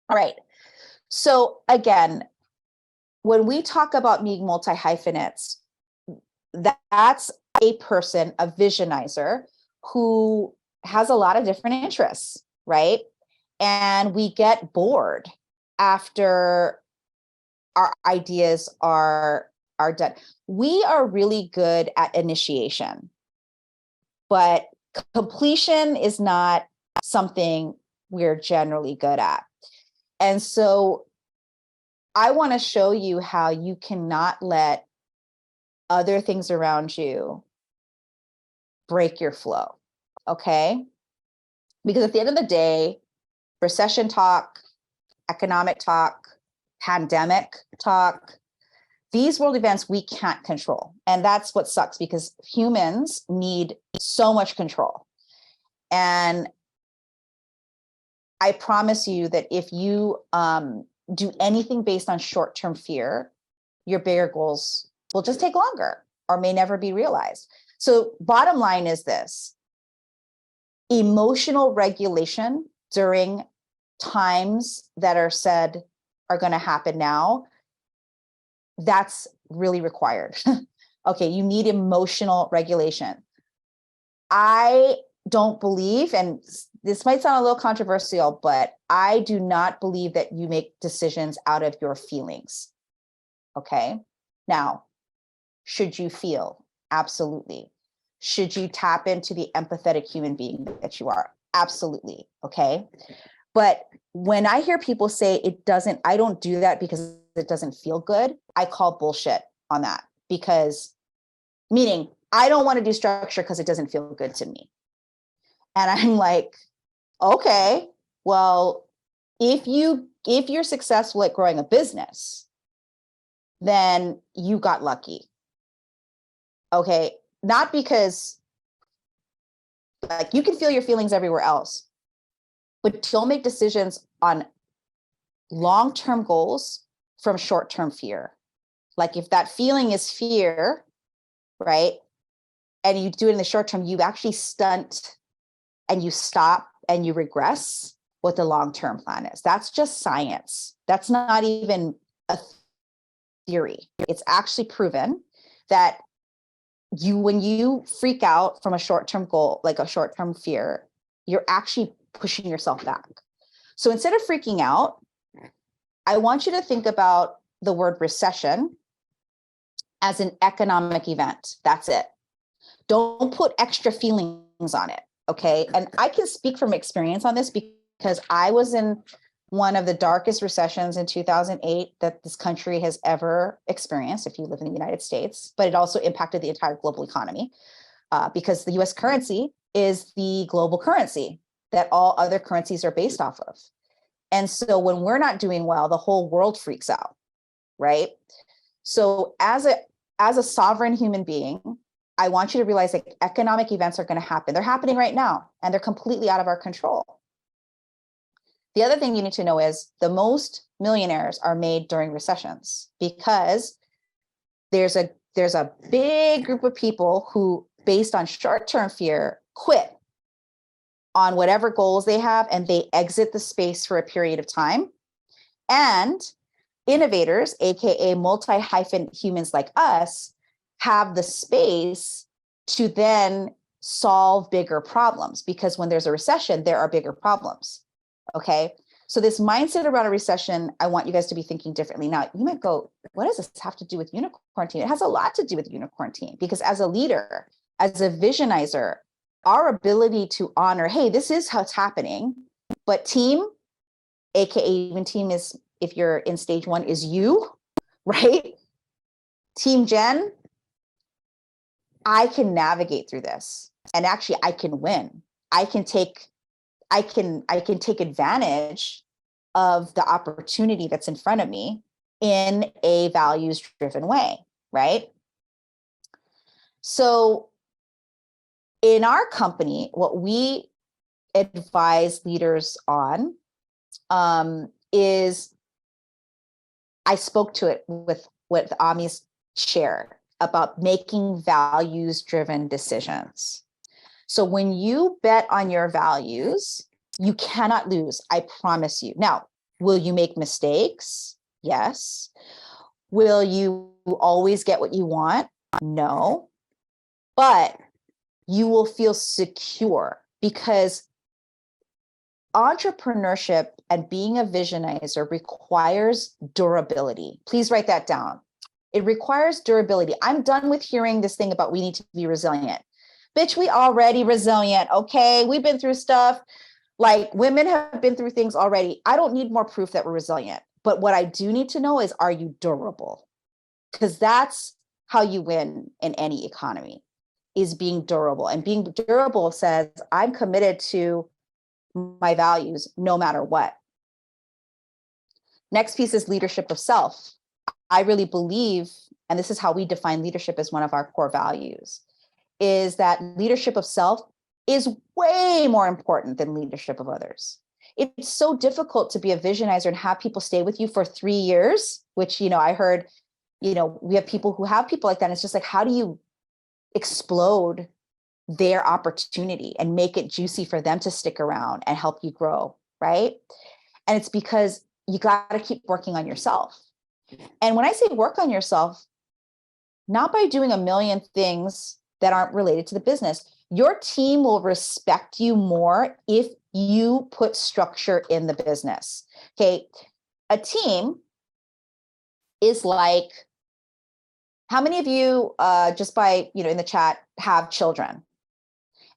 All right. So again, when we talk about being multi-hyphenates, that's a person, a visionizer, who has a lot of different interests, right? And we get bored after our ideas are done. We are really good at initiation, but completion is not something we're generally good at. And so I want to show you how you cannot let other things around you break your flow, okay? Because at the end of the day, recession talk, economic talk, pandemic talk, these world events we can't control. And that's what sucks, because humans need so much control. And I promise you that if you do anything based on short-term fear, your bigger goals will just take longer or may never be realized. So bottom line is this: emotional regulation during times that are said are going to happen now, that's really required. Okay, you need emotional regulation. I don't believe, and this might sound a little controversial, but I do not believe that you make decisions out of your feelings. Okay. Now, should you feel? Absolutely. Should you tap into the empathetic human being that you are? Absolutely. Okay. But when I hear people say I don't do that because it doesn't feel good, I call bullshit on that. Because meaning I don't want to do structure because it doesn't feel good to me. And I'm like, okay, well, if you're successful at growing a business, then you got lucky. Okay, not because like you can feel your feelings everywhere else, but don't make decisions on long-term goals from short-term fear. Like if that feeling is fear, right? And you do it in the short term, you actually stunt and you stop and you regress what the long-term plan is. That's just science. That's not even a theory. It's actually proven that when you freak out from a short-term goal, like a short-term fear, you're actually pushing yourself back. So instead of freaking out, I want you to think about the word recession as an economic event. That's it. Don't put extra feelings on it, okay? And I can speak from experience on this because I was in one of the darkest recessions in 2008 that this country has ever experienced, if you live in the United States, but it also impacted the entire global economy because the US currency is the global currency that all other currencies are based off of. And so when we're not doing well, the whole world freaks out, right? So as a sovereign human being, I want you to realize that economic events are going to happen. They're happening right now, and they're completely out of our control. The other thing you need to know is the most millionaires are made during recessions because there's a big group of people who, based on short-term fear, quit on whatever goals they have, and they exit the space for a period of time. And innovators, aka multi-hyphen humans like us, have the space to then solve bigger problems, because when there's a recession, there are bigger problems. Okay. So this mindset around a recession, I want you guys to be thinking differently. Now, you might go, what does this have to do with unicorn team? It has a lot to do with unicorn team, because as a leader, as a visionizer, our ability to honor, hey, this is how it's happening, but team, aka even team is, if you're in stage one, is you, right? Team Jen, I can navigate through this, and actually I can win. I can take advantage of the opportunity that's in front of me in a values-driven way, right? So in our company, what we advise leaders on is, I spoke to it with what Ami's shared about making values-driven decisions. So when you bet on your values, you cannot lose, I promise you. Now, Will you make mistakes? Yes. Will you always get what you want? No. But you will feel secure, because entrepreneurship and being a visionizer requires durability. Please write that down. It requires durability. I'm done with hearing this thing about we need to be resilient. Bitch, we already resilient, okay? We've been through stuff. Like, women have been through things already. I don't need more proof that we're resilient. But what I do need to know is, are you durable? Because that's how you win in any economy, is being durable. And being durable says, I'm committed to my values no matter what. Next piece is leadership of self. I really believe, and this is how we define leadership as one of our core values, is that leadership of self is way more important than leadership of others. It's so difficult to be a visionizer and have people stay with you for 3 years, which, I heard, we have people who have people like that. And it's just like, how do you explode their opportunity and make it juicy for them to stick around and help you grow, right? And it's because you got to keep working on yourself. And when I say work on yourself, not by doing a million things that aren't related to the business. Your team will respect you more if you put structure in the business. Okay. A team is like, how many of you, just by, in the chat, have children?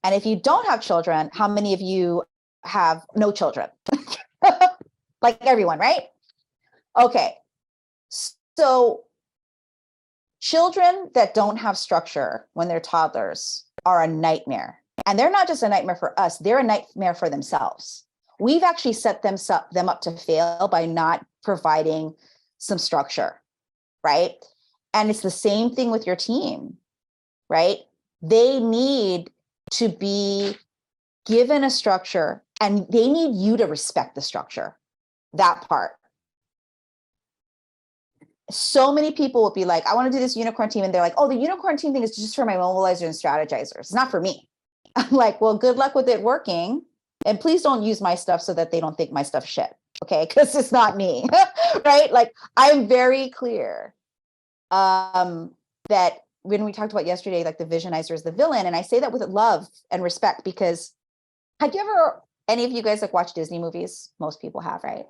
And if you don't have children, how many of you have no children? Like everyone, right? Okay. So children that don't have structure when they're toddlers are a nightmare. And they're not just a nightmare for us, they're a nightmare for themselves. We've actually set them up to fail by not providing some structure, right? And it's the same thing with your team, right? They need to be given a structure, and they need you to respect the structure, that part. So many people will be like, I want to do this unicorn team. And they're like, oh, the unicorn team thing is just for my mobilizers and strategizers. It's not for me. I'm like, well, good luck with it working. And please don't use my stuff so that they don't think my stuff's shit. Okay. Because it's not me. Right. Like, I'm very clear that when we talked about yesterday, like the visionizer is the villain. And I say that with love and respect, because have you ever, any of you guys like watch Disney movies? Most people have, right?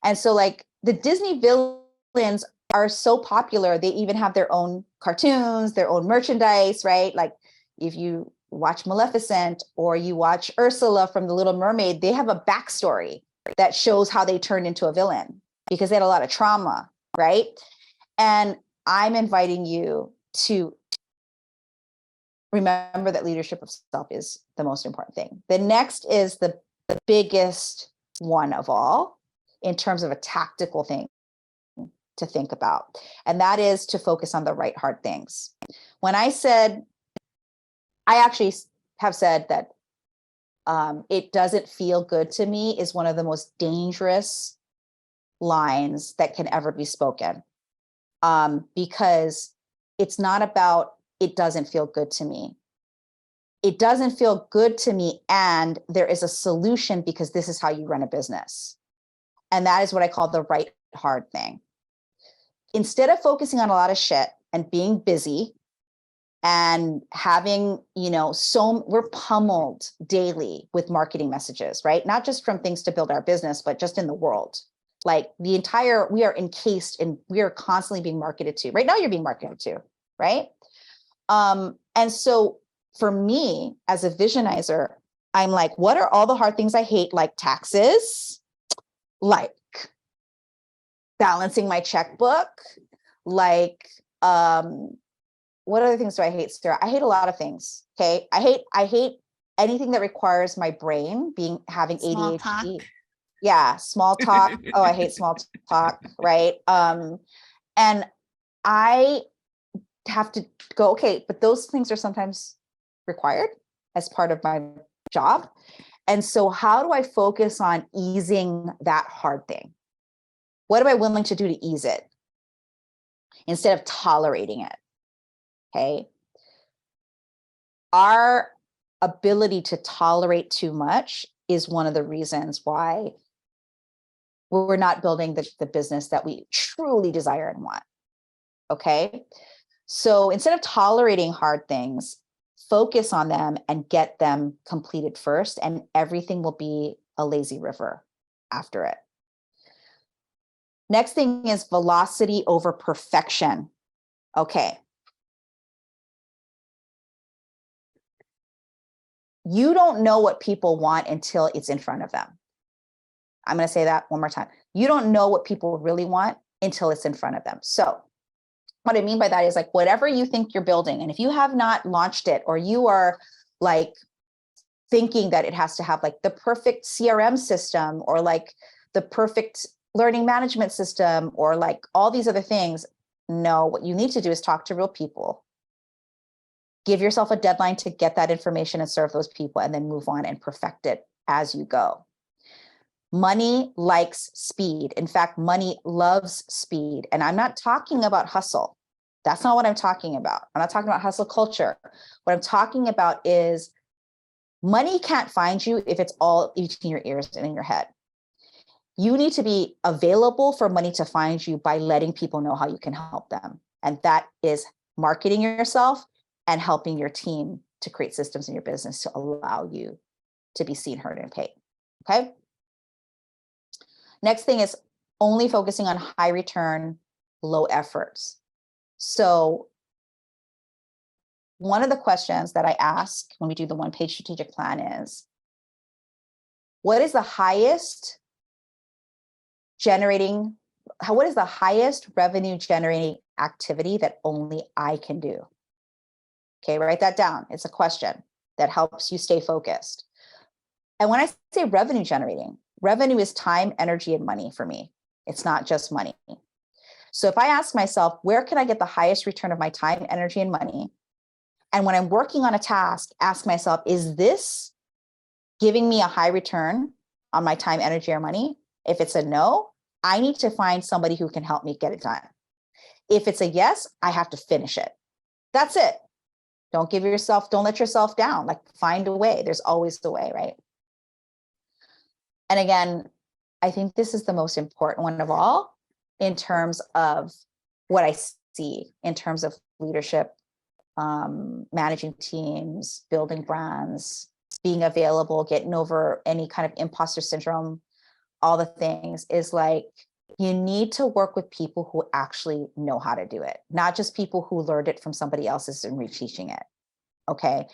And so like the Disney villains are so popular, they even have their own cartoons, their own merchandise, right? Like if you watch Maleficent or you watch Ursula from The Little Mermaid, they have a backstory that shows how they turned into a villain because they had a lot of trauma, right? And I'm inviting you to remember that leadership of self is the most important thing. The next is the biggest one of all in terms of a tactical thing to think about. And that is to focus on the right hard things. When I actually have said that it doesn't feel good to me is one of the most dangerous lines that can ever be spoken. Because it's not about, it doesn't feel good to me. It doesn't feel good to me. And there is a solution because this is how you run a business. And that is what I call the right hard thing. Instead of focusing on a lot of shit and being busy and having, we're pummeled daily with marketing messages, right? Not just from things to build our business, but just in the world. Like we are encased and we are constantly being marketed to. Right now you're being marketed to, right? And so for me as a visionizer, I'm like, what are all the hard things I hate? Like taxes, like balancing my checkbook, like, what other things do I hate, Sarah? I hate a lot of things. Okay. I hate anything that requires my brain having Small ADHD. talk. Yeah. Small talk. Oh, I hate small talk. Right. And I have to go, okay, but those things are sometimes required as part of my job. And so how do I focus on easing that hard thing? What am I willing to do to ease it instead of tolerating it? Okay. Our ability to tolerate too much is one of the reasons why we're not building the business that we truly desire and want. Okay. So instead of tolerating hard things, focus on them and get them completed first, and everything will be a lazy river after it. Next thing is velocity over perfection. Okay. You don't know what people want until it's in front of them. I'm going to say that one more time. You don't know what people really want until it's in front of them. So what I mean by that is, like, whatever you think you're building, and if you have not launched it, or you are like thinking that it has to have like the perfect CRM system, or like the perfect learning management system, or like all these other things, no, what you need to do is talk to real people. Give yourself a deadline to get that information and serve those people, and then move on and perfect it as you go. Money likes speed. In fact, money loves speed. And I'm not talking about hustle. That's not what I'm talking about. I'm not talking about hustle culture. What I'm talking about is money can't find you if it's all between your ears and in your head. You need to be available for money to find you by letting people know how you can help them. And that is marketing yourself and helping your team to create systems in your business to allow you to be seen, heard, and paid. Okay. Next thing is only focusing on high return, low efforts. So one of the questions that I ask when we do the one-page strategic plan is, what is the highest revenue generating activity that only I can do? Okay, write that down. It's a question that helps you stay focused. And when I say revenue generating, revenue is time, energy, and money for me. It's not just money. So if I ask myself, where can I get the highest return of my time, energy, and money? And when I'm working on a task, ask myself, is this giving me a high return on my time, energy, or money? If it's a no, I need to find somebody who can help me get it done. If it's a yes, I have to finish it. That's it. Don't let yourself down. Like, find a way. There's always the way, right? And again, I think this is the most important one of all in terms of what I see in terms of leadership, managing teams, building brands, being available, getting over any kind of imposter syndrome, all the things, is like, you need to work with people who actually know how to do it, not just people who learned it from somebody else's and reteaching it. Okay.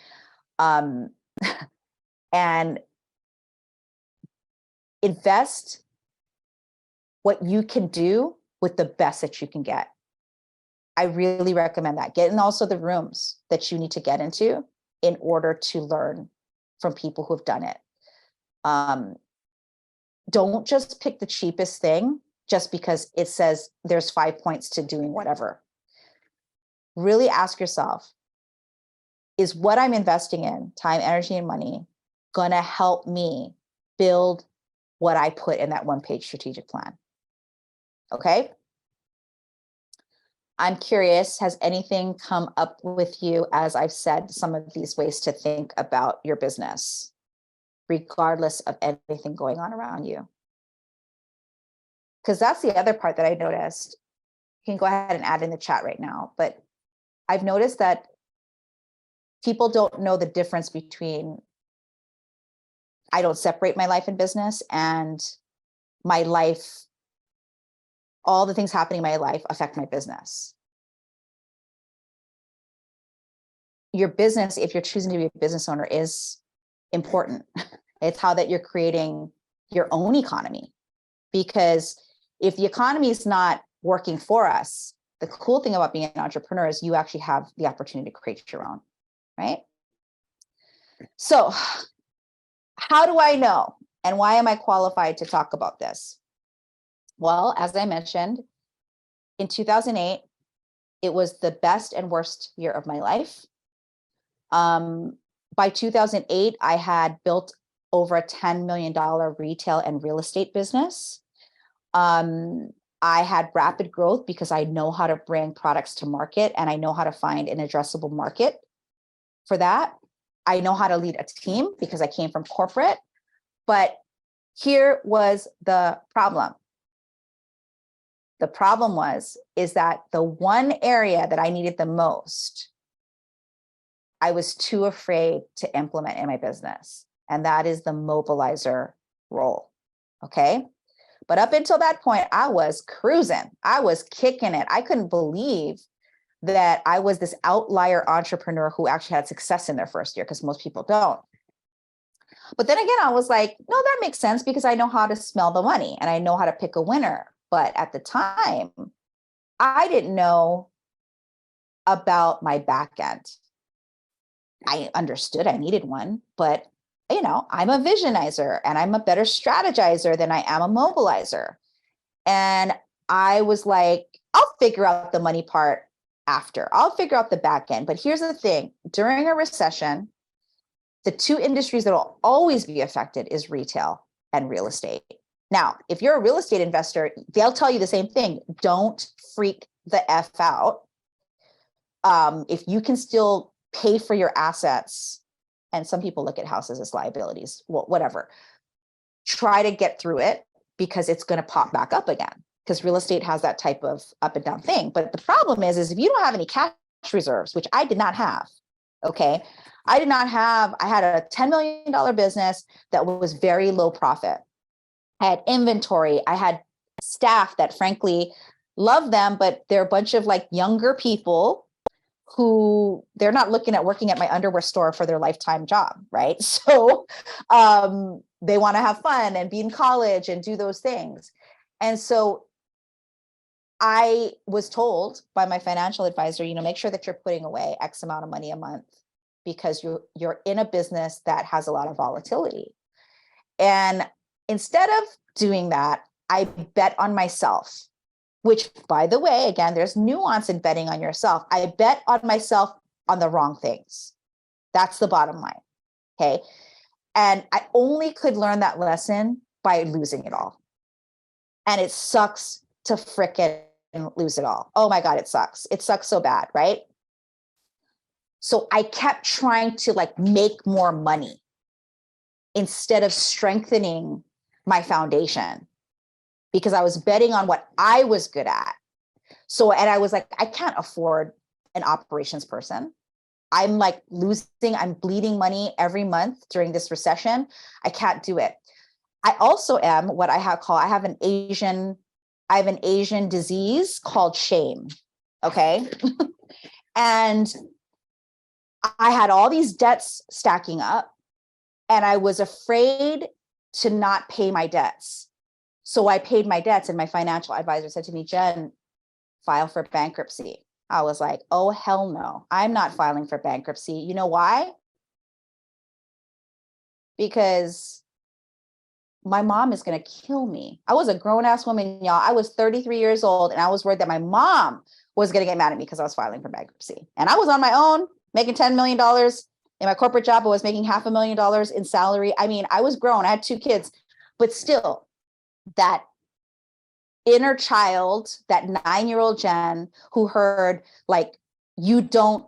And invest what you can do with the best that you can get. I really recommend that. Get in also the rooms that you need to get into in order to learn from people who have done it. Don't just pick the cheapest thing just because it says there's 5 points to doing whatever. Really ask yourself, is what I'm investing in, time, energy, and money, going to help me build what I put in that one-page strategic plan? Okay. I'm curious, has anything come up with you as I've said some of these ways to think about your business, regardless of anything going on around you? Because that's the other part that I noticed. You can go ahead and add in the chat right now, but I've noticed that people don't know the difference between, I don't separate my life and business, and my life, all the things happening in my life affect my business. Your business, if you're choosing to be a business owner, is important. It's how that you're creating your own economy. Because if the economy is not working for us, the cool thing about being an entrepreneur is you actually have the opportunity to create your own, right? So how do I know? And why am I qualified to talk about this? Well, as I mentioned, in 2008, it was the best and worst year of my life. By 2008, I had built over a $10 million retail and real estate business. I had rapid growth because I know how to bring products to market, and I know how to find an addressable market for that. I know how to lead a team because I came from corporate. But here was the problem. The problem is that the one area that I needed the most, I was too afraid to implement in my business. And that is the mobilizer role. Okay. But up until that point, I was cruising. I was kicking it. I couldn't believe that I was this outlier entrepreneur who actually had success in their first year, because most people don't. But then again, I was like, no, that makes sense because I know how to smell the money and I know how to pick a winner. But at the time, I didn't know about my back end. I understood I needed one, but I'm a visionizer and I'm a better strategizer than I am a mobilizer. And I was like, I'll figure out the money part after. I'll figure out the back end. But here's the thing, during a recession, the two industries that will always be affected is retail and real estate. Now, if you're a real estate investor, they'll tell you the same thing. Don't freak the F out. If you can still pay for your assets, and some people look at houses as liabilities, well, whatever, try to get through it because it's going to pop back up again, because real estate has that type of up and down thing. But the problem is if you don't have any cash reserves, which I did not have, okay, I had a $10 million business that was very low profit. I had inventory. I had staff that frankly love them, but they're a bunch of like younger people who they're not looking at working at my underwear store for their lifetime job, right? So they want to have fun and be in college and do those things. And so I was told by my financial advisor, make sure that you're putting away X amount of money a month because you're in a business that has a lot of volatility. And instead of doing that, I bet on myself, which, by the way, again, there's nuance in betting on yourself. I bet on myself on the wrong things. That's the bottom line. Okay. And I only could learn that lesson by losing it all. And it sucks to frickin' lose it all. Oh my God, it sucks. It sucks so bad, right? So I kept trying to make more money instead of strengthening my foundation because I was betting on what I was good at. So, and I was like, I can't afford an operations person. I'm I'm bleeding money every month during this recession. I can't do it. I also am what I have an Asian disease called shame. Okay. And I had all these debts stacking up and I was afraid to not pay my debts. So I paid my debts and my financial advisor said to me, Jen, file for bankruptcy. I was like, oh, hell no, I'm not filing for bankruptcy. You know why? Because my mom is going to kill me. I was a grown ass woman, y'all. I was 33 years old and I was worried that my mom was going to get mad at me because I was filing for bankruptcy. And I was on my own making $10 million in my corporate job. I was making $500,000 in salary. I mean, I was grown. I had 2 kids, but still that inner child, that 9-year-old Jen who heard you don't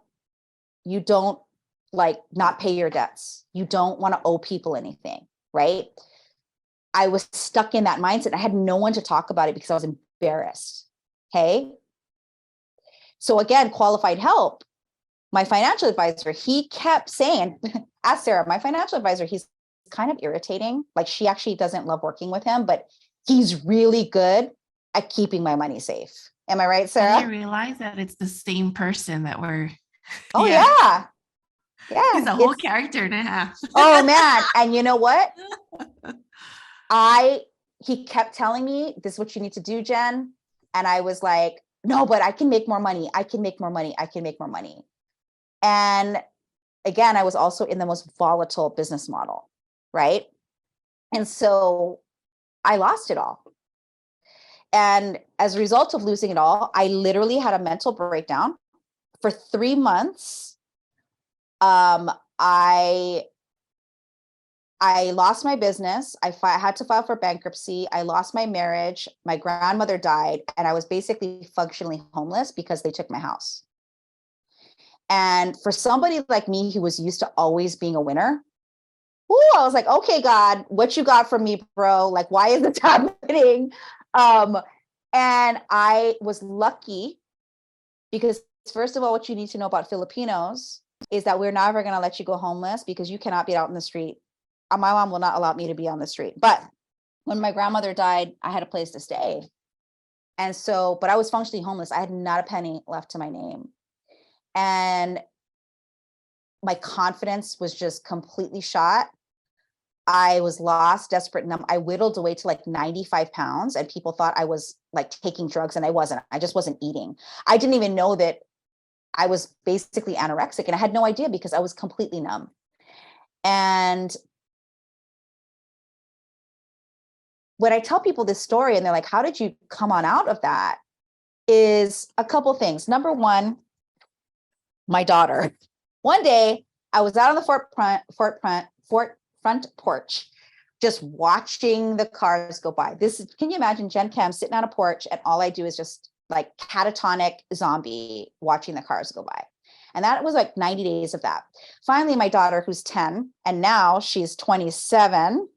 not pay your debts. You don't want to owe people anything, right? I was stuck in that mindset. I had no one to talk about it because I was embarrassed. Okay. So again, qualified help. My financial advisor, he kept saying, ask Sarah, my financial advisor, he's kind of irritating. She actually doesn't love working with him, but he's really good at keeping my money safe. Am I right, Sarah? I realize that it's the same person that we're. Oh yeah. Yeah. He's a whole character and a half. Oh man. And you know what? He kept telling me, this is what you need to do, Jen. And I was like, no, but I can make more money. I can make more money. I can make more money. And again, I was also in the most volatile business model, right? And so I lost it all. And as a result of losing it all, I literally had a mental breakdown. For 3 months, I lost my business. I had to file for bankruptcy. I lost my marriage. My grandmother died. And I was basically functionally homeless because they took my house. And for somebody like me who was used to always being a winner, I was like, okay, God, what you got from me, bro? Why is this happening? And I was lucky because, first of all, what you need to know about Filipinos is that we're never going to let you go homeless because you cannot be out in the street. My mom will not allow me to be on the street. But when my grandmother died, I had a place to stay. And so, but I was functionally homeless. I had not a penny left to my name. And my confidence was just completely shot. I was lost, desperate, numb. I whittled away to like 95 pounds, and people thought I was like taking drugs, and I wasn't. I just wasn't eating. I didn't even know that I was basically anorexic, and I had no idea because I was completely numb. And when I tell people this story and they're like, how did you come on out of that? Is a couple things. Number one, my daughter. One day I was out on the front porch, just watching the cars go by. Can you imagine Gen Chem sitting on a porch and all I do is just like catatonic zombie watching the cars go by. And that was like 90 days of that. Finally, my daughter, who's 10, and now she's 27,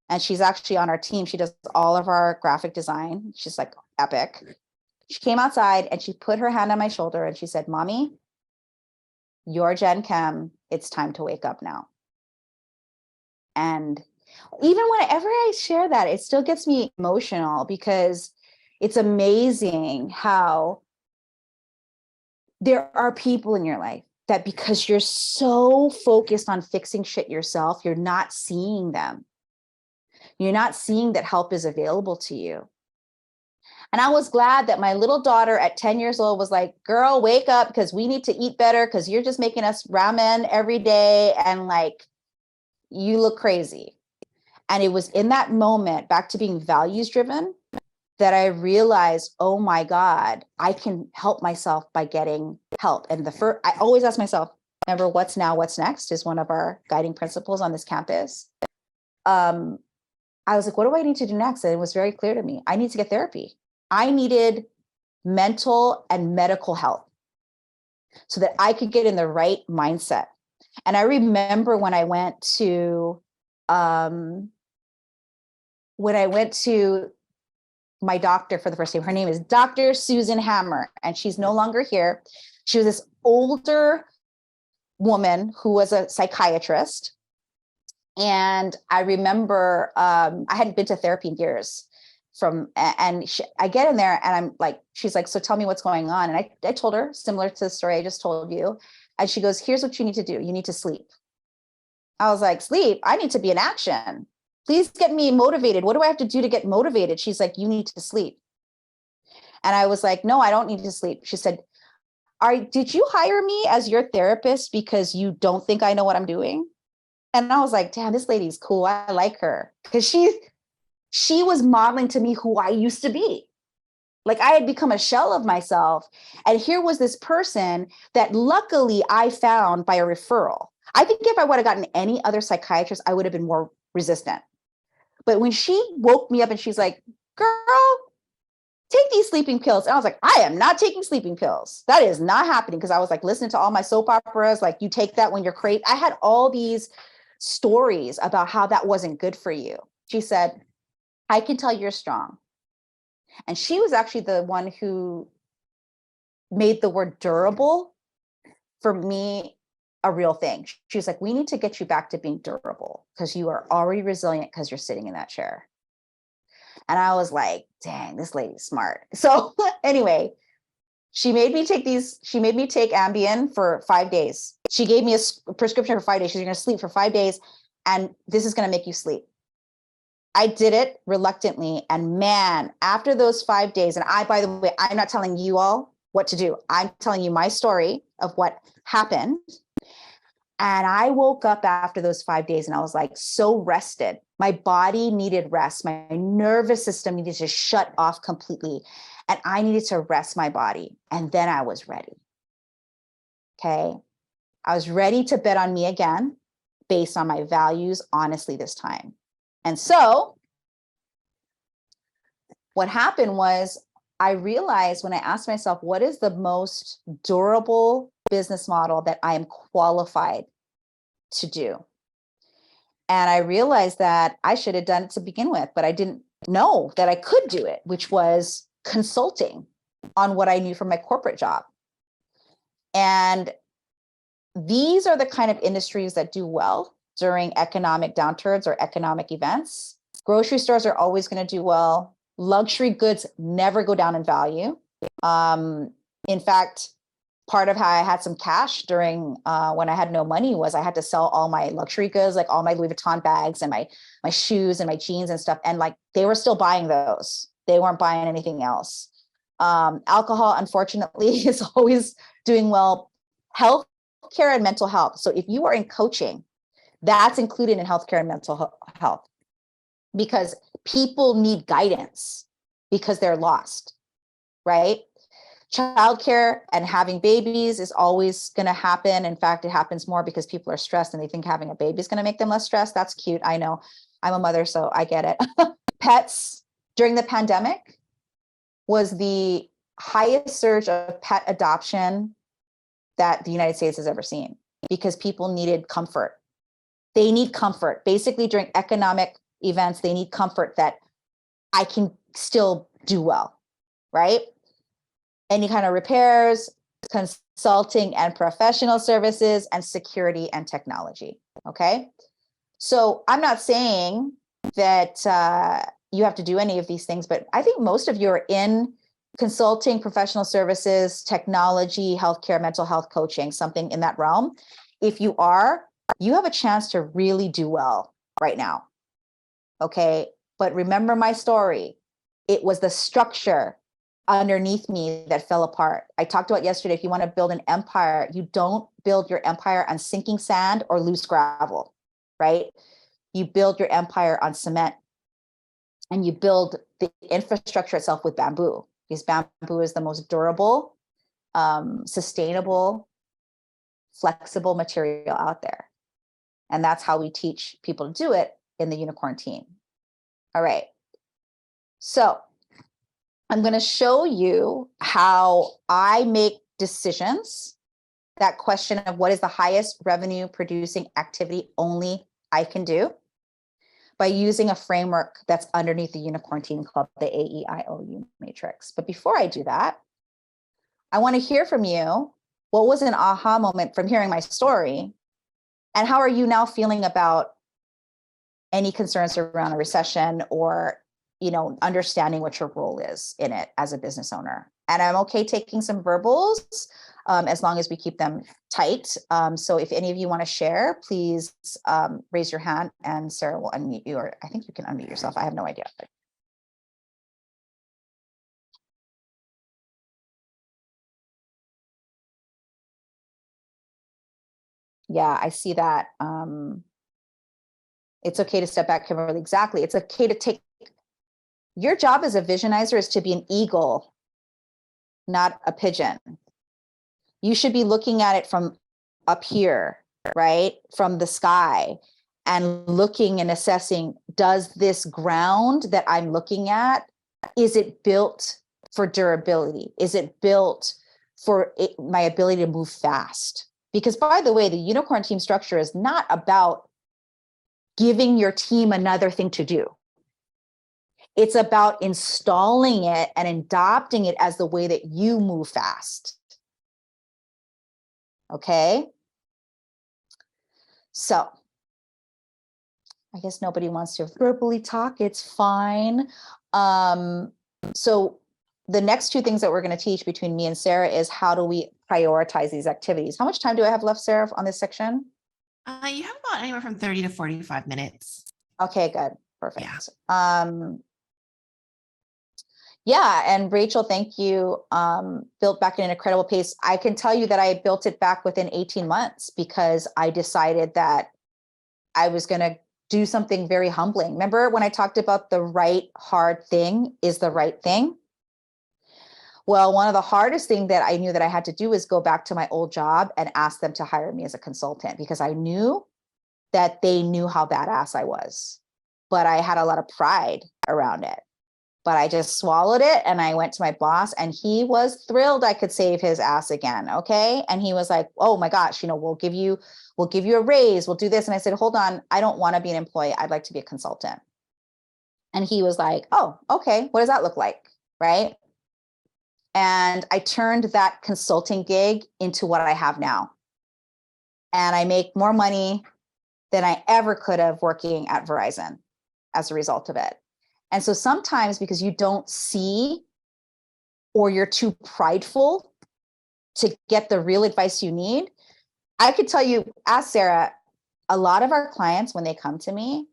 and she's actually on our team. She does all of our graphic design. She's like epic. She came outside and she put her hand on my shoulder and she said, Mommy, you're Gen Chem. It's time to wake up now. And even whenever I share that, it still gets me emotional because it's amazing how there are people in your life that because you're so focused on fixing shit yourself, you're not seeing them. You're not seeing that help is available to you. And I was glad that my little daughter at 10 years old was like, girl, wake up because we need to eat better because you're just making us ramen every day. And like, you look crazy. And it was in that moment, back to being values driven, that I realized, oh my God, I can help myself by getting help. And I always ask myself, remember, what's now, what's next is one of our guiding principles on this campus. I was like, what do I need to do next? And it was very clear to me. I need to get therapy. I needed mental and medical help so that I could get in the right mindset. And I remember when I went to my doctor for the first time. Her name is Dr. Susan Hammer, and she's no longer here. She was this older woman who was a psychiatrist. And I remember I hadn't been to therapy in years. I get in there and I'm like, she's like, so tell me what's going on. And I told her, similar to the story I just told you. And she goes, here's what you need to do. You need to sleep. I was like, sleep? I need to be in action. Please get me motivated. What do I have to do to get motivated? She's like, you need to sleep. And I was like, no, I don't need to sleep. She said, did you hire me as your therapist because you don't think I know what I'm doing? And I was like, damn, this lady's cool. I like her. Because she was modeling to me who I used to be. Like I had become a shell of myself. And here was this person that luckily I found by a referral. I think if I would have gotten any other psychiatrist, I would have been more resistant. But when she woke me up and she's like, girl, take these sleeping pills. And I was like, I am not taking sleeping pills. That is not happening. Because I was like listening to all my soap operas, like you take that when you're crazy. I had all these stories about how that wasn't good for you. She said, I can tell you're strong. And she was actually the one who made the word durable for me a real thing. She was like, we need to get you back to being durable because you are already resilient because you're sitting in that chair. And I was like, dang, this lady's smart. So anyway, she made me take Ambien for 5 days. She gave me a prescription for 5 days. She's going to sleep for 5 days. And this is going to make you sleep. I did it reluctantly. And man, after those 5 days, and by the way, I'm not telling you all what to do. I'm telling you my story of what happened. And I woke up after those 5 days and I was like so rested. My body needed rest. My nervous system needed to shut off completely. And I needed to rest my body. And then I was ready. Okay. I was ready to bet on me again based on my values, honestly, this time. And so what happened was I realized when I asked myself, what is the most durable business model that I am qualified to do? And I realized that I should have done it to begin with, but I didn't know that I could do it, which was consulting on what I knew from my corporate job. And these are the kind of industries that do well during economic downturns or economic events. Grocery stores are always going to do well. Luxury goods never go down in value. In fact, part of how I had some cash during when I had no money was I had to sell all my luxury goods, like all my Louis Vuitton bags and my shoes and my jeans and stuff. And like they were still buying those. They weren't buying anything else. Alcohol, unfortunately, is always doing well. Healthcare and mental health. So if you are in coaching, that's included in healthcare and mental health, because people need guidance because they're lost, right? Childcare and having babies is always going to happen. In fact, it happens more because people are stressed and they think having a baby is going to make them less stressed. That's cute. I know. I'm a mother, so I get it. Pets during the pandemic was the highest surge of pet adoption that the United States has ever seen, because people needed comfort. They need comfort. Basically, during economic events, they need comfort that I can still do well, right? Any kind of repairs, consulting and professional services, and security and technology, okay? So I'm not saying that you have to do any of these things, but I think most of you are in consulting, professional services, technology, healthcare, mental health coaching, something in that realm. If you are, you have a chance to really do well right now, okay? But remember my story. It was the structure underneath me that fell apart. I talked about yesterday, if you want to build an empire, you don't build your empire on sinking sand or loose gravel, right? You build your empire on cement, and you build the infrastructure itself with bamboo, because bamboo is the most durable, sustainable, flexible material out there. And that's how we teach people to do it in the unicorn team. All right. So I'm going to show you how I make decisions. That question of what is the highest revenue producing activity only I can do, by using a framework that's underneath the unicorn team called the AEIOU matrix. But before I do that, I want to hear from you. What was an aha moment from hearing my story? And how are you now feeling about any concerns around a recession, or, understanding what your role is in it as a business owner? And I'm okay taking some verbals, as long as we keep them tight. So if any of you want to share, please raise your hand and Sarah will unmute you, or I think you can unmute yourself. I have no idea. Yeah, I see that. It's okay to step back, Kimberly. Exactly. It's okay to take, your job as a visionizer is to be an eagle, not a pigeon. You should be looking at it from up here, right? From the sky, and looking and assessing, does this ground that I'm looking at, is it built for durability? Is it built for my ability to move fast? Because by the way, the unicorn team structure is not about giving your team another thing to do. It's about installing it and adopting it as the way that you move fast. Okay. So I guess nobody wants to verbally talk. It's fine. So the next two things that we're going to teach between me and Sarah is how do we prioritize these activities? How much time do I have left, Sarah, on this section? You have about anywhere from 30 to 45 minutes. Okay, good. Perfect. Yeah. Yeah, and Rachel, thank you. Built back at an incredible pace. I can tell you that I built it back within 18 months because I decided that I was going to do something very humbling. Remember when I talked about the right hard thing is the right thing? Well, one of the hardest things that I knew that I had to do is go back to my old job and ask them to hire me as a consultant, because I knew that they knew how badass I was, but I had a lot of pride around it. But I just swallowed it and I went to my boss, and he was thrilled I could save his ass again. Okay. And he was like, oh my gosh, we'll give you a raise. We'll do this. And I said, hold on, I don't want to be an employee. I'd like to be a consultant. And he was like, oh, okay. What does that look like? Right. And I turned that consulting gig into what I have now. And I make more money than I ever could have working at Verizon as a result of it. And so sometimes because you don't see or you're too prideful to get the real advice you need, I could tell you, ask Sarah, a lot of our clients, when they come to me,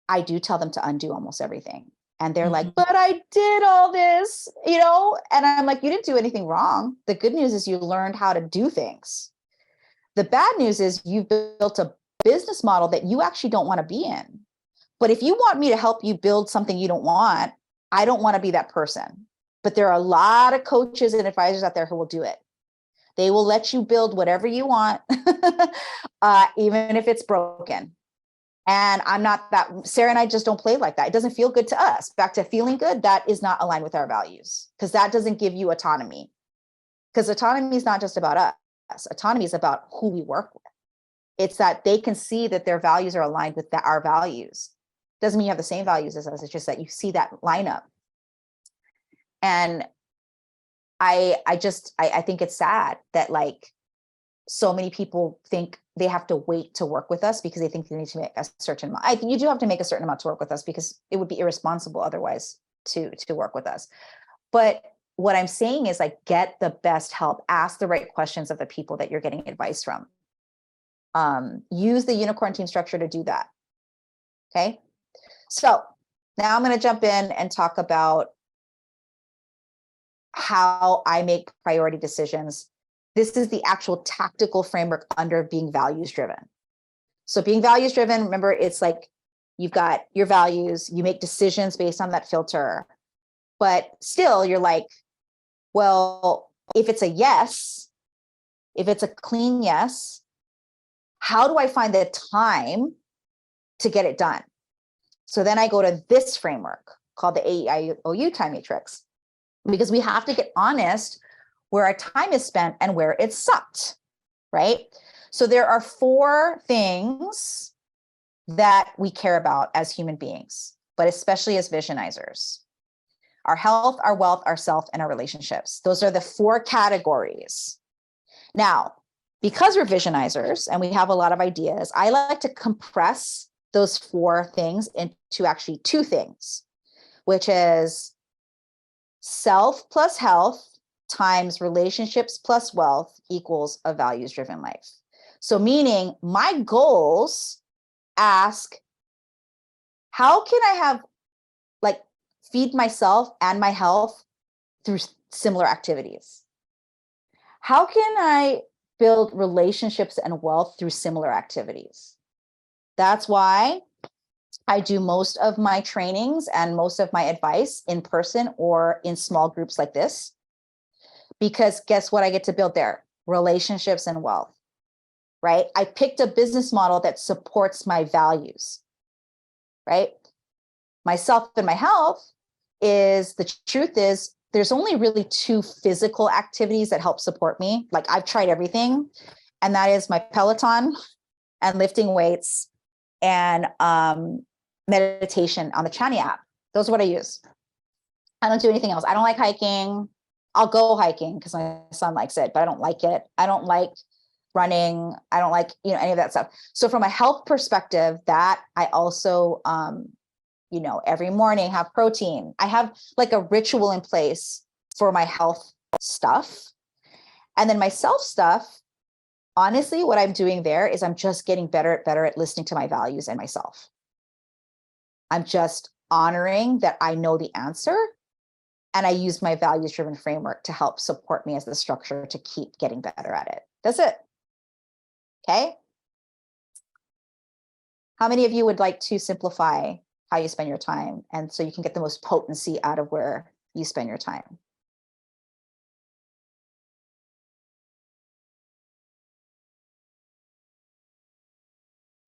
I do tell them to undo almost everything. And they're like, but I did all this, you know? And I'm like, you didn't do anything wrong. The good news is you learned how to do things. The bad news is you've built a business model that you actually don't want to be in. But if you want me to help you build something you don't want, I don't want to be that person. But there are a lot of coaches and advisors out there who will do it. They will let you build whatever you want, even if it's broken. And I'm not that, Sarah and I just don't play like that. It doesn't feel good to us. Back to feeling good, that is not aligned with our values, because that doesn't give you autonomy. Because autonomy is not just about us. Autonomy is about who we work with. It's that they can see that their values are aligned with our values. Doesn't mean you have the same values as us. It's just that you see that lineup. And I think it's sad that like so many people think they have to wait to work with us because they think they need to make a certain amount. I think you do have to make a certain amount to work with us, because it would be irresponsible otherwise to work with us. But what I'm saying is, like, get the best help, ask the right questions of the people that you're getting advice from. Use the unicorn team structure to do that. Okay. So now I'm going to jump in and talk about how I make priority decisions. This is the actual tactical framework under being values driven. So being values driven, remember, it's like you've got your values, you make decisions based on that filter, but still you're like, well, if it's a yes, if it's a clean yes, how do I find the time to get it done? So then I go to this framework called the AEIOU time matrix, because we have to get honest where our time is spent and where it's sucked, right? So there are 4 things that we care about as human beings, but especially as visionizers: our health, our wealth, our self, and our relationships. Those are the 4 categories. Now, because we're visionizers and we have a lot of ideas, I like to compress those 4 things into actually 2 things, which is self plus health times relationships plus wealth equals a values-driven life. So meaning my goals ask, how can I have, like, feed myself and my health through similar activities? How can I build relationships and wealth through similar activities? That's why I do most of my trainings and most of my advice in person or in small groups like this, because guess what I get to build there? Relationships and wealth, right? I picked a business model that supports my values, right? My self and my health is, the truth is, there's only really 2 physical activities that help support me. Like, I've tried everything, and that is my Peloton and lifting weights and meditation on the Chani app. Those are what I use. I don't do anything else. I don't like hiking. I'll go hiking because my son likes it, but I don't like it. I don't like running. I don't like, any of that stuff. So from a health perspective, that I also, every morning have protein. I have like a ritual in place for my health stuff. And then my self stuff, honestly, what I'm doing there is I'm just getting better at listening to my values and myself. I'm just honoring that I know the answer, and I use my values-driven framework to help support me as the structure to keep getting better at it. That's it. Okay. How many of you would like to simplify how you spend your time, and so you can get the most potency out of where you spend your time?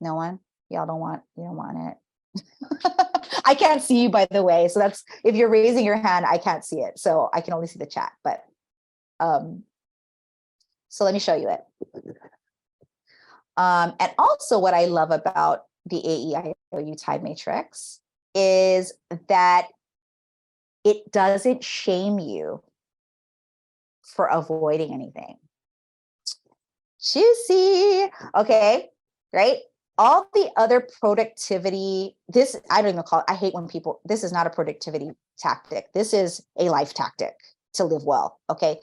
No one? Y'all don't want, you don't want it. I can't see you, by the way. So that's, if you're raising your hand, I can't see it. So I can only see the chat, but so let me show you it. And also what I love about the AEIOU time matrix is that it doesn't shame you for avoiding anything. Juicy. Okay, right? All the other productivity, this, I don't even call it, I hate when people, this is not a productivity tactic. This is a life tactic to live well, okay?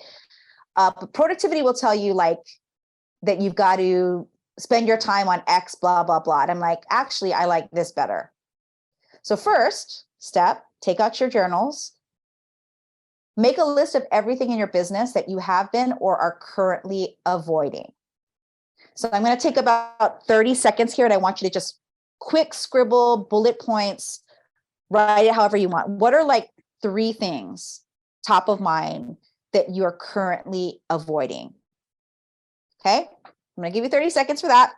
But productivity will tell you like that you've got to spend your time on X, blah, blah, blah. And I'm like, actually, I like this better. So first step, take out your journals, make a list of everything in your business that you have been or are currently avoiding. So I'm going to take about 30 seconds here, and I want you to just quick scribble bullet points, write it however you want. What are like 3 things top of mind that you're currently avoiding? Okay, I'm going to give you 30 seconds for that.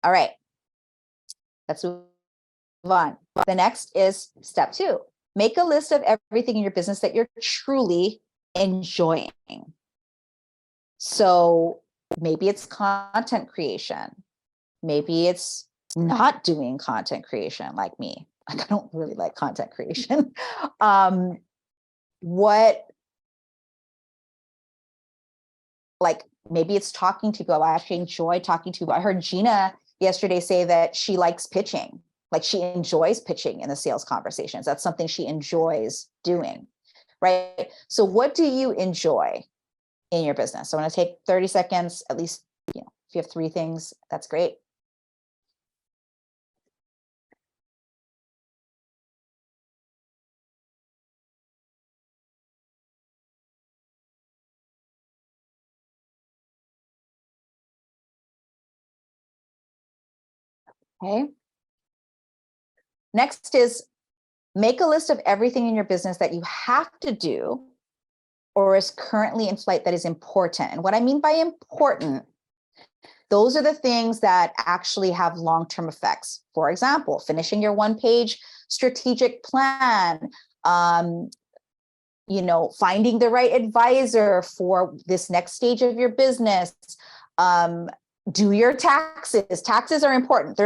All right, let's move on. The next is step 2. Make a list of everything in your business that you're truly enjoying. So maybe it's content creation. Maybe it's not doing content creation like me. Like, I don't really like content creation. Like maybe it's talking to people. I actually enjoy talking to people. I heard Gina yesterday say that she likes pitching. Like she enjoys pitching in the sales conversations. That's something she enjoys doing, right? So what do you enjoy in your business? So I'm going to take 30 seconds, at least, if you have 3 things, that's great. Okay. Next is make a list of everything in your business that you have to do or is currently in flight that is important. And what I mean by important, those are the things that actually have long-term effects. For example, finishing your 1-page strategic plan, finding the right advisor for this next stage of your business, do your taxes. Taxes are important.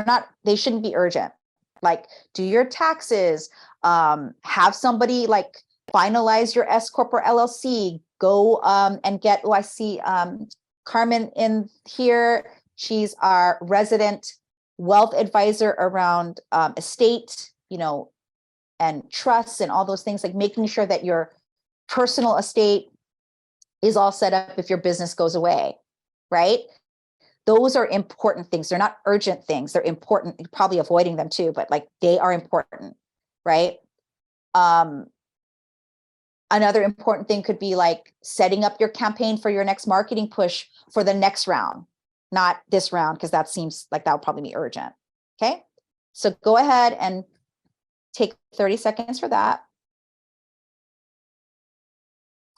They shouldn't be urgent. Like, do your taxes, have somebody like finalize your S Corp or LLC, go and get, I see Carmen in here. She's our resident wealth advisor around estate, and trusts and all those things, like making sure that your personal estate is all set up if your business goes away, right? Those are important things. They're not urgent things. They're important. You're probably avoiding them too, but like they are important, right? Another important thing could be like setting up your campaign for your next marketing push for the next round, not this round, because that seems like that would probably be urgent. Okay, so go ahead and take 30 seconds for that.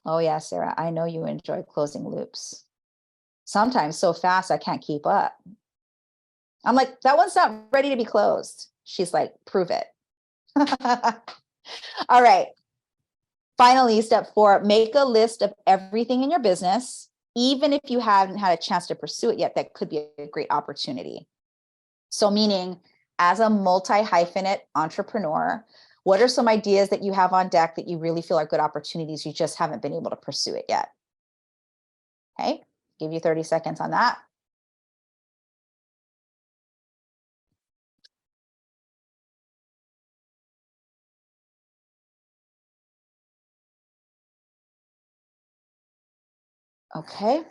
Oh yeah, Sarah, I know you enjoy closing loops. Sometimes so fast, I can't keep up. I'm like, that one's not ready to be closed. She's like, prove it. All right. Finally, step 4, make a list of everything in your business, even if you haven't had a chance to pursue it yet, that could be a great opportunity. So meaning, as a multi-hyphenate entrepreneur, what are some ideas that you have on deck that you really feel are good opportunities, you just haven't been able to pursue it yet? Okay, give you 30 seconds on that. Okay.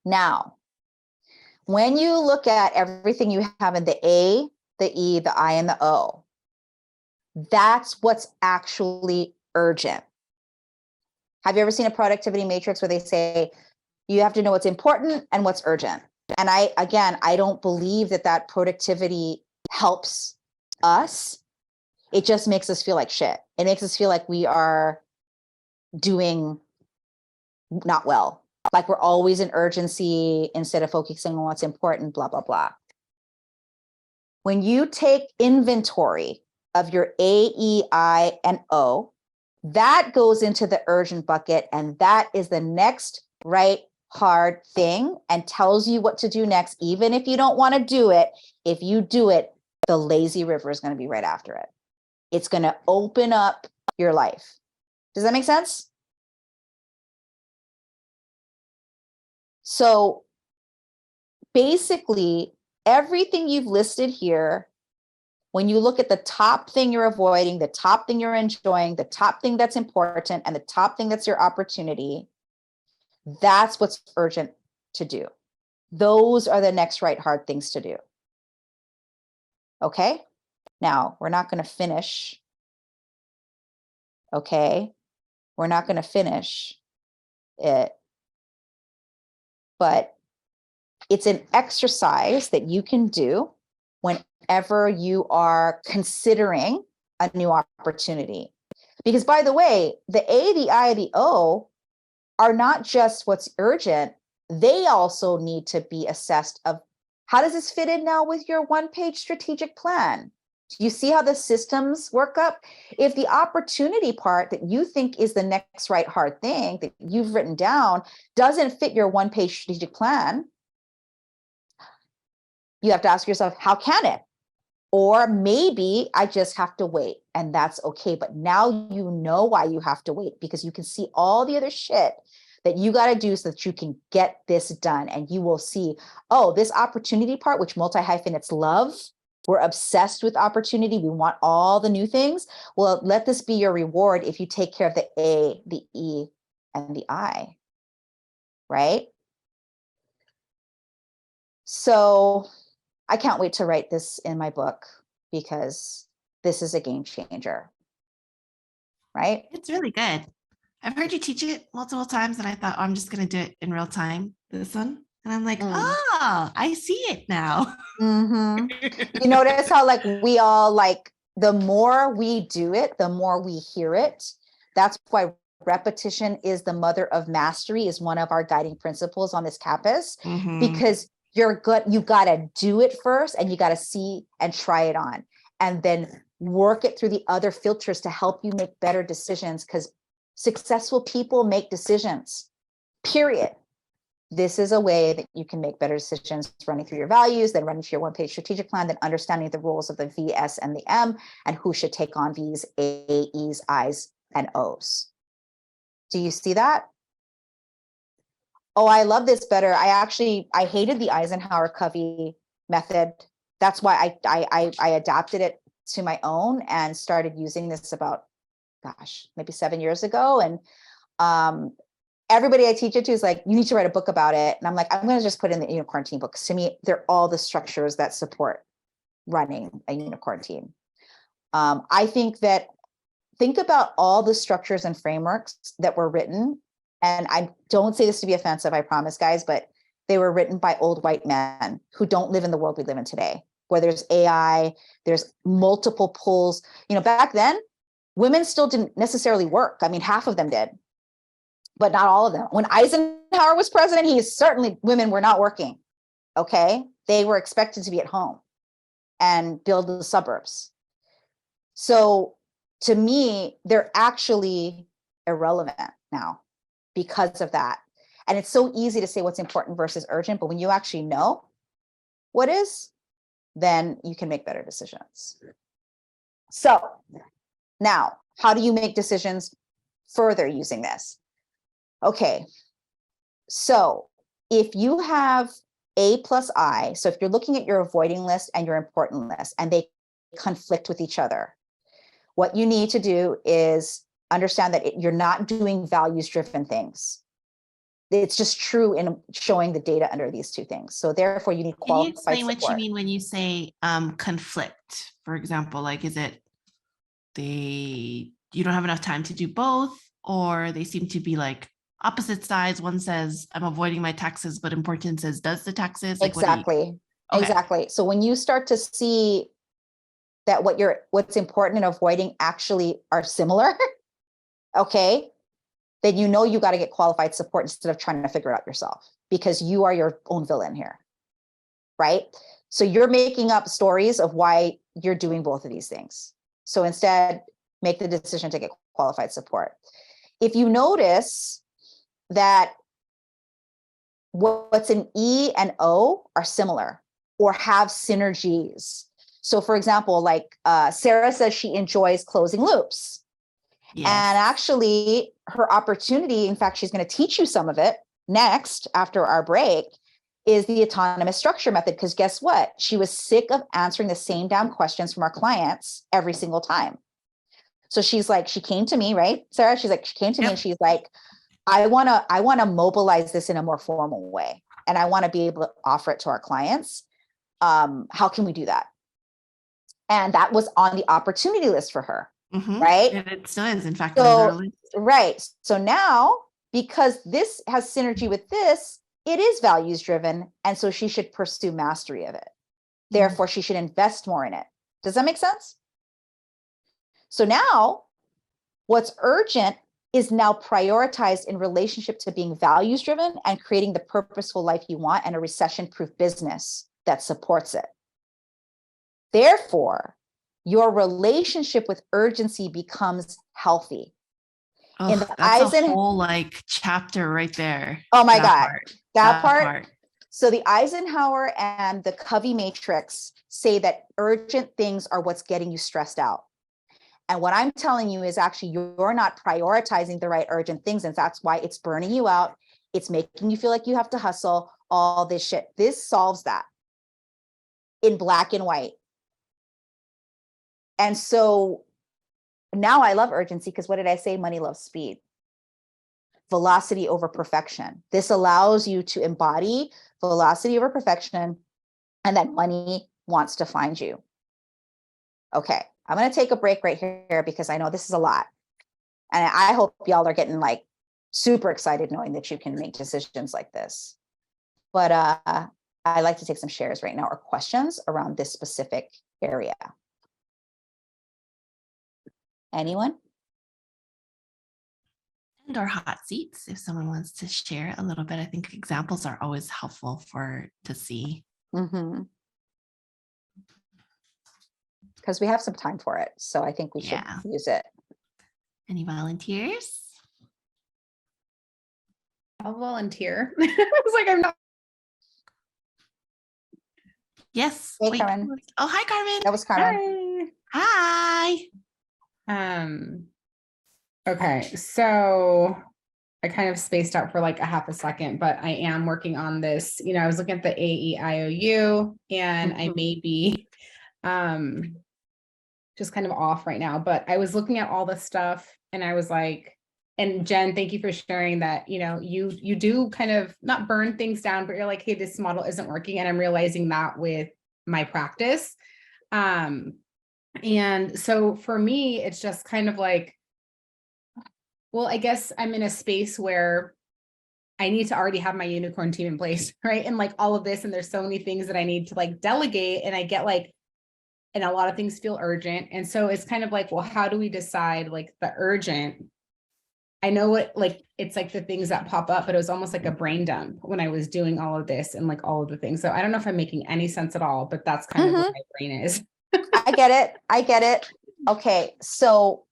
Now, when you look at everything you have in the A, the E, the I, and the O, that's what's actually urgent. Have you ever seen a productivity matrix where they say you have to know what's important and what's urgent? And I don't believe that productivity helps us. It just makes us feel like shit. It makes us feel like we are doing not well. Like we're always in urgency instead of focusing on what's important, blah, blah, blah. When you take inventory of your A, E, I, and O. That goes into the urgent bucket, and that is the next right hard thing and tells you what to do next. Even if you don't want to do it, if you do it, the lazy river is going to be right after it. It's going to open up your life. Does that make sense? So basically, everything you've listed here, when you look at the top thing you're avoiding, the top thing you're enjoying, the top thing that's important, and the top thing that's your opportunity, that's what's urgent to do. Those are the next right hard things to do. Okay? Now, we're not going to finish. Okay? We're not going to finish it. But it's an exercise that you can do whenever you are considering a new opportunity. Because by the way, the A, the I, the O are not just what's urgent. They also need to be assessed of how does this fit in now with your one-page strategic plan? Do you see how the systems work up? If the opportunity part that you think is the next right hard thing that you've written down doesn't fit your one-page strategic plan, you have to ask yourself, how can it? Or maybe I just have to wait, and that's okay. But now you know why you have to wait, because you can see all the other shit that you got to do so that you can get this done. And you will see, oh, this opportunity part, which multi-hyphenates love, we're obsessed with opportunity. We want all the new things. Well, let this be your reward if you take care of the A, the E, and the I, right? So I can't wait to write this in my book, because this is a game changer, right? It's really good. I've heard you teach it multiple times, and I thought, oh, I'm just going to do it in real time, this one. And I'm like, oh, I see it now. You notice how like we all like, the more we do it, the more we hear it. That's why repetition is the mother of mastery, is one of our guiding principles on this campus, because you got to do it first, and you got to see and try it on, and then work it through the other filters to help you make better decisions, because successful people make decisions, period. This is a way that you can make better decisions, running through your values, then running through your one-page strategic plan, then understanding the roles of the V, S, and the M, and who should take on V's, A, E's, I's, and O's. Do you see that? Oh, I love this better. I hated the Eisenhower-Covey method. That's why I adapted it to my own and started using this about, gosh, maybe 7 years ago. And everybody I teach it to is like, you need to write a book about it. And I'm like, I'm going to just put in the unicorn team books. To me, they're all the structures that support running a unicorn team. I think about all the structures and frameworks that were written. And I don't say this to be offensive, I promise, guys, but they were written by old white men who don't live in the world we live in today, where there's AI, there's multiple pulls. You know, back then, women still didn't necessarily work. I mean, half of them did, but not all of them. When Eisenhower was president, women were not working, okay? They were expected to be at home and build the suburbs. So to me, they're actually irrelevant now because of that. And it's so easy to say what's important versus urgent, but when you actually know what is, then you can make better decisions. So now, how do you make decisions further using this? Okay, so if you have A plus I, so if you're looking at your avoiding list and your important list and they conflict with each other, what you need to do is understand that you're not doing values-driven things. It's just true in showing the data under these two things. So therefore, you need qualified support. Can you explain what you mean when you say conflict? For example, like, is it you don't have enough time to do both, or they seem to be like opposite sides? One says, I'm avoiding my taxes, but important says, does the taxes? Like, exactly. Exactly. So when you start to see that what's important and avoiding actually are similar, okay, then you know you got to get qualified support instead of trying to figure it out yourself, because you are your own villain here, right? So you're making up stories of why you're doing both of these things. So instead, make the decision to get qualified support. If you notice that what's in E and O are similar or have synergies. So for example, like Sarah says she enjoys closing loops. Yes. And actually her opportunity, in fact, she's going to teach you some of it next after our break, is the autonomous structure method. Because guess what? She was sick of answering the same damn questions from our clients every single time. So she's like, she came to me, right, Sarah? She's like, she came to me and she's like, I want to mobilize this in a more formal way. And I want to be able to offer it to our clients. How can we do that? And that was on the opportunity list for her, right? And it still is, in fact. So, right. So now, because this has synergy with this, it is values driven. And so she should pursue mastery of it. Therefore, she should invest more in it. Does that make sense? So now what's urgent is now prioritized in relationship to being values driven and creating the purposeful life you want and a recession-proof business that supports it. Therefore, your relationship with urgency becomes healthy. Oh, that's a whole like chapter right there. Oh my God, that part. So the Eisenhower and the Covey matrix say that urgent things are what's getting you stressed out. And what I'm telling you is actually you're not prioritizing the right urgent things. And that's why it's burning you out. It's making you feel like you have to hustle, all this shit. This solves that in black and white. And so now I love urgency because what did I say? Money loves speed. Velocity over perfection. This allows you to embody velocity over perfection and that money wants to find you. Okay. I'm going to take a break right here because I know this is a lot. And I hope y'all are getting like super excited knowing that you can make decisions like this. But I'd like to take some shares right now or questions around this specific area. Anyone? And or hot seats, if someone wants to share a little bit. I think examples are always helpful to see. Because we have some time for it. So I think we should use it. Any volunteers? I'll volunteer. I was like, I'm not. Yes. Hey, Carmen. Oh, hi, Carmen. That was Carmen. Hi. Okay, so I kind of spaced out for like a half a second, but I am working on this. You know, I was looking at the AEIOU and I may be just kind of off right now, but I was looking at all the stuff and I was like, and Jen, thank you for sharing that, you know, you do kind of not burn things down, but you're like, hey, this model isn't working. And I'm realizing that with my practice. And so for me, it's just kind of like, well, I guess I'm in a space where I need to already have my unicorn team in place, right? And like all of this, and there's so many things that I need to like delegate, and I get like, and a lot of things feel urgent. And so it's kind of like, well, how do we decide like the urgent? I know what, like, it's like the things that pop up, but it was almost like a brain dump when I was doing all of this and like all of the things. So I don't know if I'm making any sense at all, but that's kind of what my brain is. I get it. Okay. So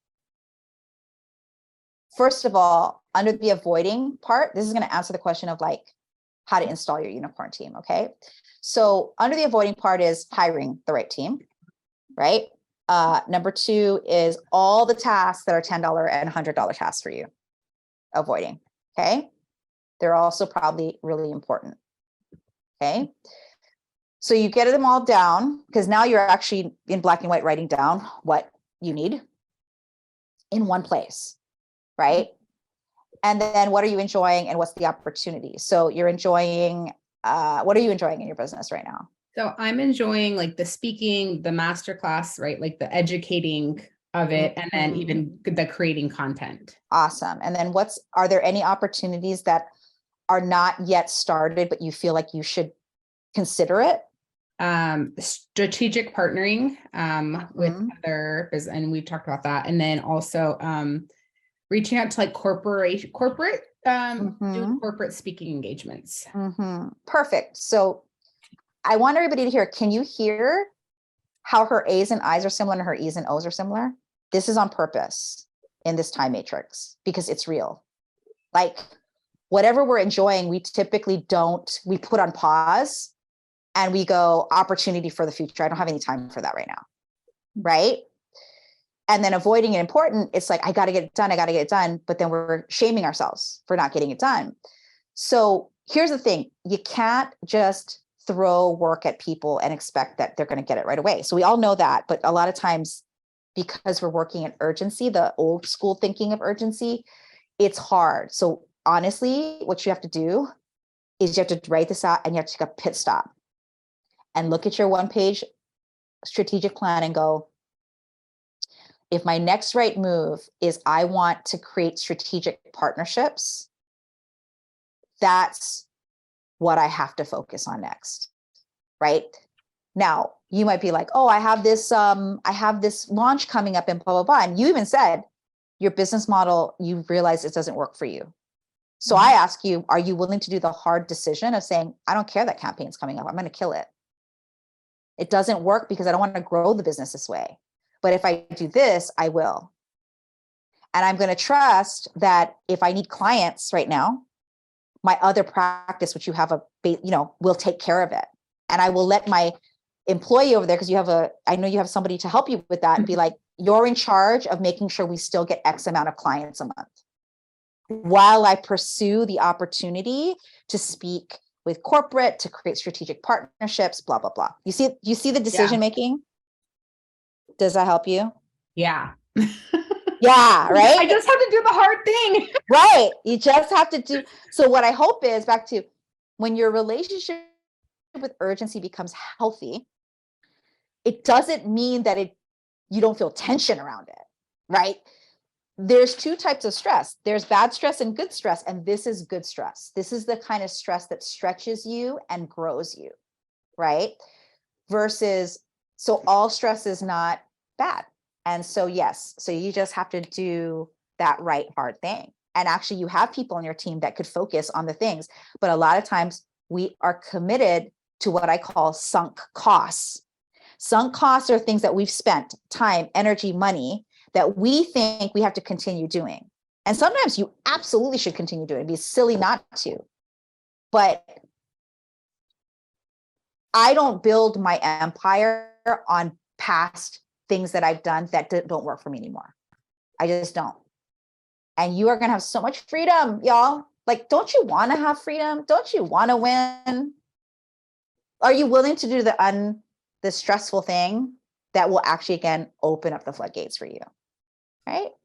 first of all, under the avoiding part, this is going to answer the question of like how to install your unicorn team. Okay. So under the avoiding part is hiring the right team, right? Number 2 is all the tasks that are $10 and $100 tasks for you. Avoiding. Okay. They're also probably really important. Okay. So you get them all down because now you're actually in black and white writing down what you need in one place. Right. And then what are you enjoying and what's the opportunity? So you're enjoying, what are you enjoying in your business right now? So I'm enjoying like the speaking, the masterclass, right? Like the educating of it, and then even the creating content. Awesome. And then are there any opportunities that are not yet started, but you feel like you should consider it? Strategic partnering with others, and we talked about that. And then also reaching out to like corporate doing corporate speaking engagements. Perfect. So I want everybody to hear, can you hear how her A's and I's are similar and her E's and O's are similar? This is on purpose in this time matrix because it's real. Like whatever we're enjoying, we typically we put on pause and we go opportunity for the future. I don't have any time for that right now. Right. And then avoiding it important, it's like, I got to get it done. I got to get it done. But then we're shaming ourselves for not getting it done. So here's the thing. You can't just throw work at people and expect that they're going to get it right away. So we all know that. But a lot of times, because we're working in urgency, the old school thinking of urgency, it's hard. So honestly, what you have to do is you have to write this out and you have to take a pit stop and look at your 1-page strategic plan and go, if my next right move is I want to create strategic partnerships, that's what I have to focus on next, right? Now, you might be like, oh, I have this launch coming up and blah, blah, blah. And you even said your business model, you realize it doesn't work for you. So I ask you, are you willing to do the hard decision of saying, I don't care that campaign's coming up, I'm going to kill it. It doesn't work because I don't want to grow the business this way. But if I do this, I will. And I'm going to trust that if I need clients right now, my other practice, which you have will take care of it. And I will let my employee over there, because I know you have somebody to help you with that, and be like, you're in charge of making sure we still get X amount of clients a month while I pursue the opportunity to speak with corporate, to create strategic partnerships, blah, blah, blah. You see the decision making? Does that help you? Yeah. Yeah, right? I just have to do the hard thing. Right. You just have to do. So what I hope is, back to when your relationship with urgency becomes healthy, it doesn't mean that you don't feel tension around it, right? There's two types of stress. There's bad stress and good stress. And this is good stress. This is the kind of stress that stretches you and grows you, right? Versus, so all stress is not bad. And so, yes, so you just have to do that right hard thing. And actually you have people on your team that could focus on the things, but a lot of times we are committed to what I call sunk costs. Sunk costs are things that we've spent time, energy, money that we think we have to continue doing. And sometimes you absolutely should continue doing it. It'd be silly not to. But I don't build my empire on past things that I've done that don't work for me anymore. I just don't. And you are going to have so much freedom, y'all. Like, don't you want to have freedom? Don't you want to win? Are you willing to do the stressful thing that will actually, again, open up the floodgates for you? Right?